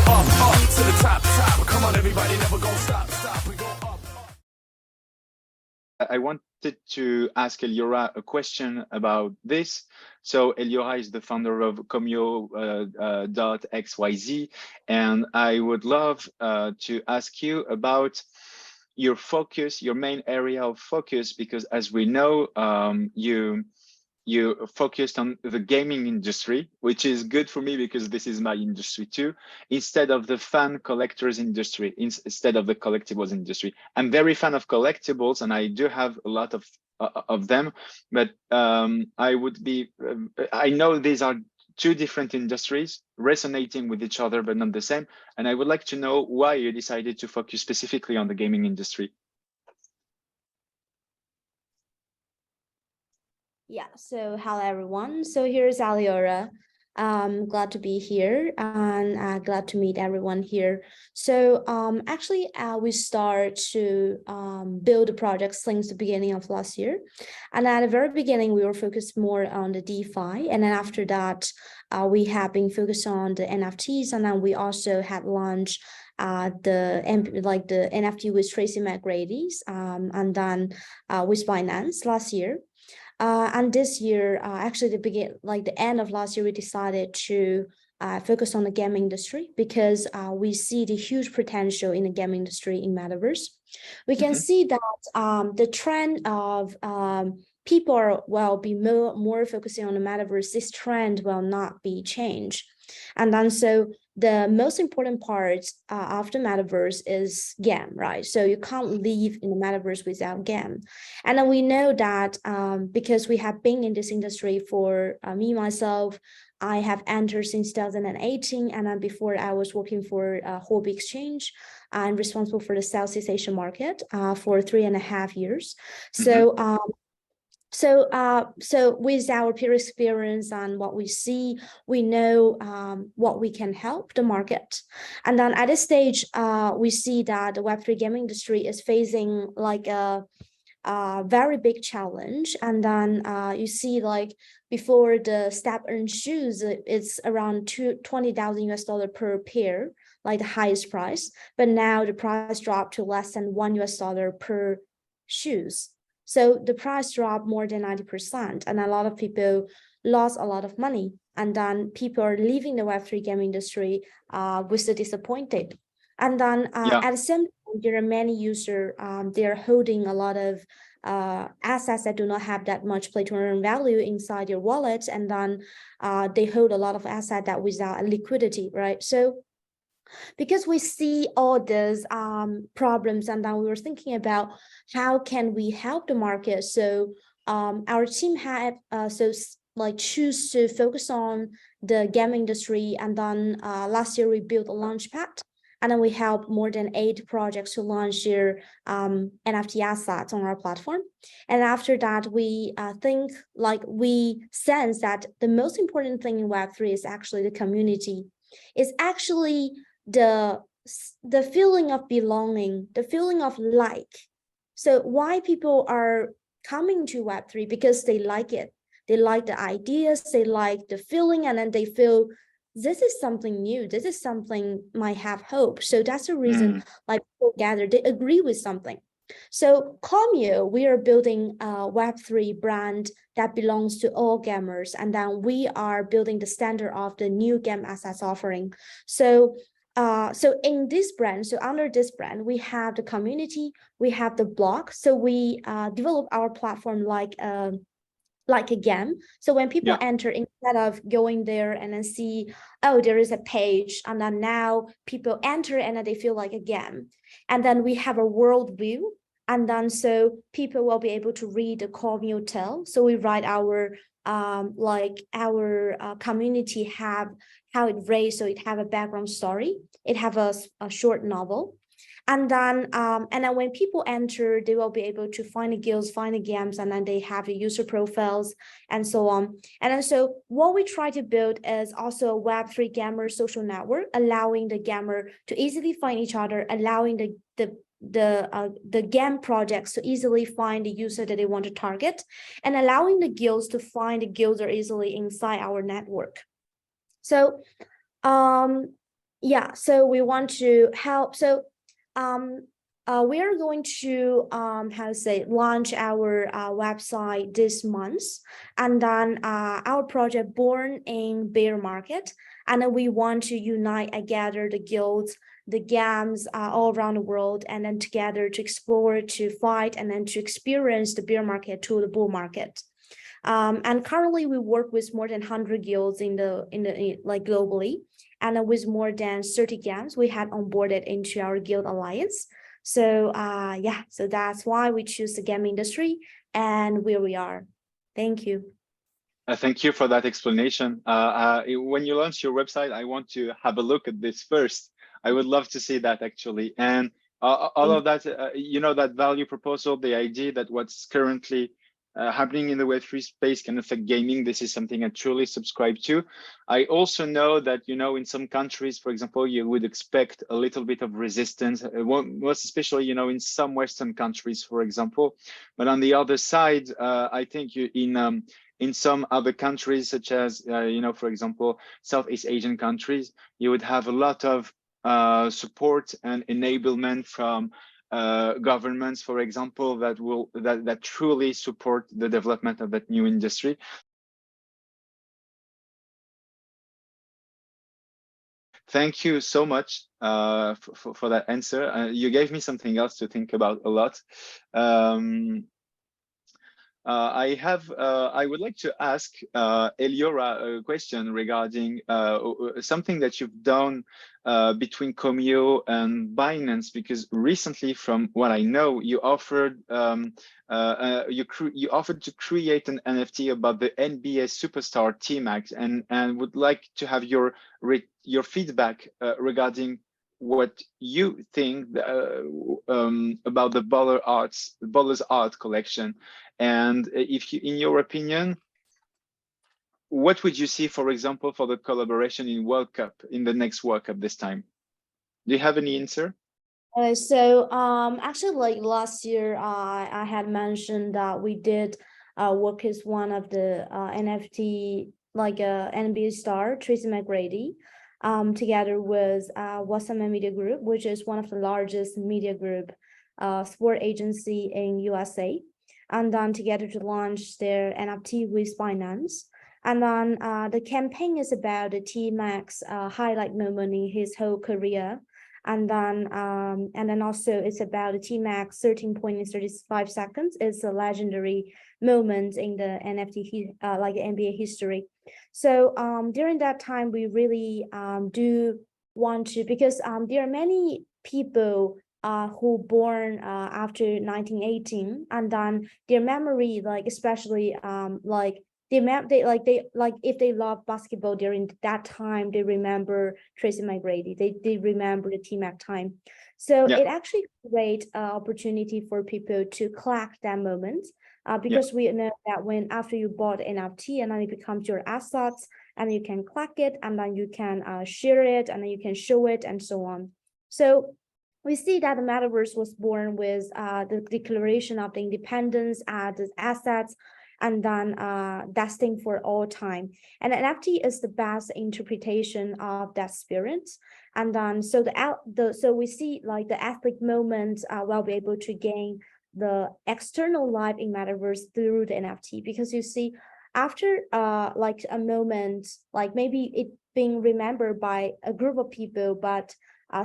up, up to the top, top. Come on, everybody, never gonna stop, stop. We go up. I wanted to ask Eliora a question about this. So Eliora is the founder of KOMIO.xyz, and I would love to ask you about your focus, your main area of focus, because as we know, you focused on the gaming industry, which is good for me because this is my industry too, instead of the fan collectors industry, instead of the collectibles industry. I'm very fan of collectibles and I do have a lot of them, but I know these are two different industries resonating with each other, but not the same. And I would like to know why you decided to focus specifically on the gaming industry. Yeah, so hello everyone. So here's Eliora. Glad to be here and glad to meet everyone here. So actually we start to build the project since the beginning of last year. And at the very beginning, we were focused more on the DeFi. And then after that, we have been focused on the NFTs. And then we also had launched the NFT with Tracy McGrady's and then with Binance last year. And this year, actually the end of last year, we decided to focus on the game industry because we see the huge potential in the game industry in metaverse. We can see that the trend of people will be more focusing on the metaverse. This trend will not be changed. And then so the most important part of the metaverse is game, right? So you can't live in the metaverse without game. And then we know that because we have been in this industry for me, myself, I have entered since 2018. And then before I was working for Hobby Exchange and responsible for the Southeast Asian market for 3.5 years. So So with our peer experience and what we see, we know what we can help the market. And then at this stage, we see that the Web3 gaming industry is facing like a very big challenge. And then you see like before the step-earned shoes, it's around $20,000 per pair, like the highest price. But now the price dropped to less than $1 per shoes. So the price dropped more than 90%, and a lot of people lost a lot of money. And then people are leaving the Web3 game industry with the disappointed. And then at the same time, there are many users, they're holding a lot of assets that do not have that much play to earn value inside your wallet. And then they hold a lot of assets that without liquidity, right? So because we see all these problems, and then we were thinking about how can we help the market. So our team had choose to focus on the game industry, and then last year we built a launchpad, and then we helped more than 8 projects to launch their NFT assets on our platform. And after that, we we sense that the most important thing in Web3 is actually the community. It's actually the feeling of belonging, the feeling of like. So why people are coming to Web3? Because they like it. They like the ideas, they like the feeling, and then they feel this is something new. This is something might have hope. So that's the reason like people gather, they agree with something. So KOMIO, we are building a Web3 brand that belongs to all gamers, and then we are building the standard of the new game assets offering. So in this brand, so under this brand, we have the community, we have the blog. So we develop our platform like a game. So when people enter, instead of going there and then see, oh, there is a page, and then now people enter and then they feel like a game. And then we have a world view. And then so people will be able to read the KOMIO tale. So we write our community have how it raised, so it have a background story, it have a short novel, and then when people enter, they will be able to find the guilds, find the games, and then they have the user profiles and so on. And then so what we try to build is also a Web3 gamer social network, allowing the gamer to easily find each other, allowing the game projects to easily find the user that they want to target, and allowing the guilds to find the guilds easily inside our network. So Yeah, so we want to help. So we are going to how to say, launch our website this month, and then our project born in bear market, and then we want to unite and gather the guilds, the GAMs all around the world, and then together to explore, to fight, and then to experience the bear market to the bull market. And currently we work with more than 100 guilds in like globally, and with more than 30 GAMs we had onboarded into our guild alliance. So yeah, so that's why we choose the game industry and where we are. Thank you. Thank you for that explanation. When you launch your website, I want to have a look at this first. I would love to see that actually. And all of that, you know, that value proposal, the idea that what's currently happening in the Web3 space can affect gaming. This is something I truly subscribe to. I also know that, you know, in some countries, for example, you would expect a little bit of resistance, most especially, you know, in some Western countries, for example. But on the other side, I think in some other countries, such as, you know, for example, Southeast Asian countries, you would have a lot of support and enablement from governments, for example, that truly support the development of that new industry. Thank you so much for that answer. You gave me something else to think about a lot. I would like to ask Eliora a question regarding something that you've done between KOMIO and Binance, because recently, from what I know, you offered you offered to create an NFT about the NBA superstar T-Max, and would like to have your feedback regarding what you think about the Baller's Art collection. And if you, in your opinion, what would you see, for example, for the collaboration in World Cup, in the next World Cup this time? Do you have any answer? So actually, like last year, I had mentioned that we did work as one of the NFT, like NBA star Tracy McGrady, together with Wasama Media Group, which is one of the largest media group sport agency in USA, and then together to launch their NFT with Binance. And then the campaign is about the T-Max highlight moment in his whole career. And then also it's about the T-Max 13.35 seconds. It's a legendary moment in the NFT like NBA history. So during that time, we really do want to, because there are many people who born after 1918, and then their memory, like especially like if they love basketball during that time, they remember Tracy McGrady. They remember the T-Mac time. So Yeah. it actually creates an opportunity for people to collect that moment. Because we know that when after you bought NFT and then it becomes your assets, and you can collect it, and then you can share it, and then you can show it, and so on. So we see that the metaverse was born with the declaration of the independence as assets, and then destined for all time. And NFT is the best interpretation of that spirit. And then so so we see like the ethnic moment will be able to gain the external life in metaverse through the NFT, because you see after like a moment, like maybe it being remembered by a group of people, but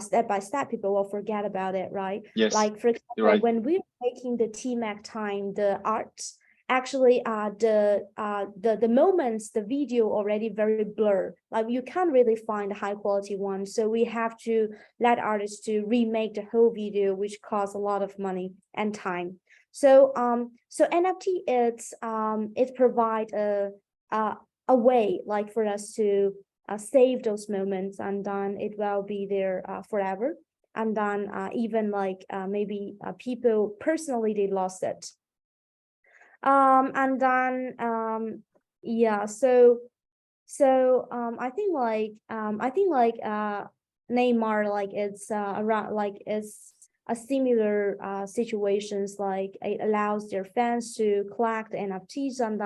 step by step people will forget about it, right? Yes. Like for example, right. when we're making the T-Mac time, the art, actually the moments, the video already very blurred, like you can't really find a high quality one. So we have to let artists to remake the whole video, which costs a lot of money and time. So so NFT, it provide a way like for us to save those moments, and then it will be there forever. And then even like maybe people personally they lost it. And then yeah, so I think like Neymar, like it's around, like it's a similar situations, like it allows their fans to collect NFTs, and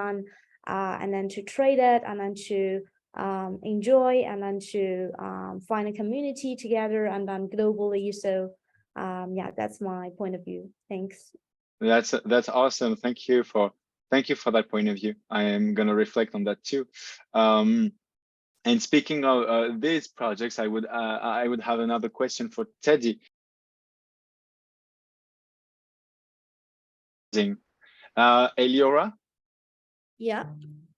then to trade it, and then to enjoy and then to find a community together and then globally. So yeah, that's my point of view. Thanks. That's awesome. Thank you for that point of view. I am going to reflect on that too. And speaking of these projects, I would have another question for Teddy. Eliora? Yeah.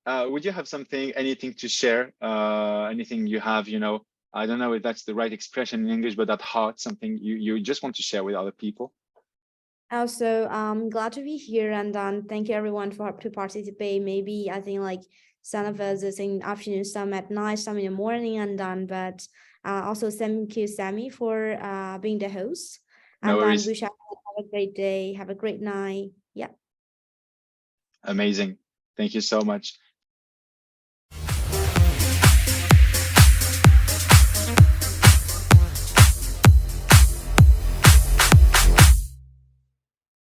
Would you have anything to share? Anything you have, I don't know if that's the right expression in English, but at heart, something you just want to share with other people? Also, I'm glad to be here, and thank you everyone to participate. Maybe I think like some of us is in afternoon, some at night, some in the morning, and but also thank you, Sammy, for being the host. No and worries. wish you have a great day, have a great night. Yeah. Amazing. Thank you so much.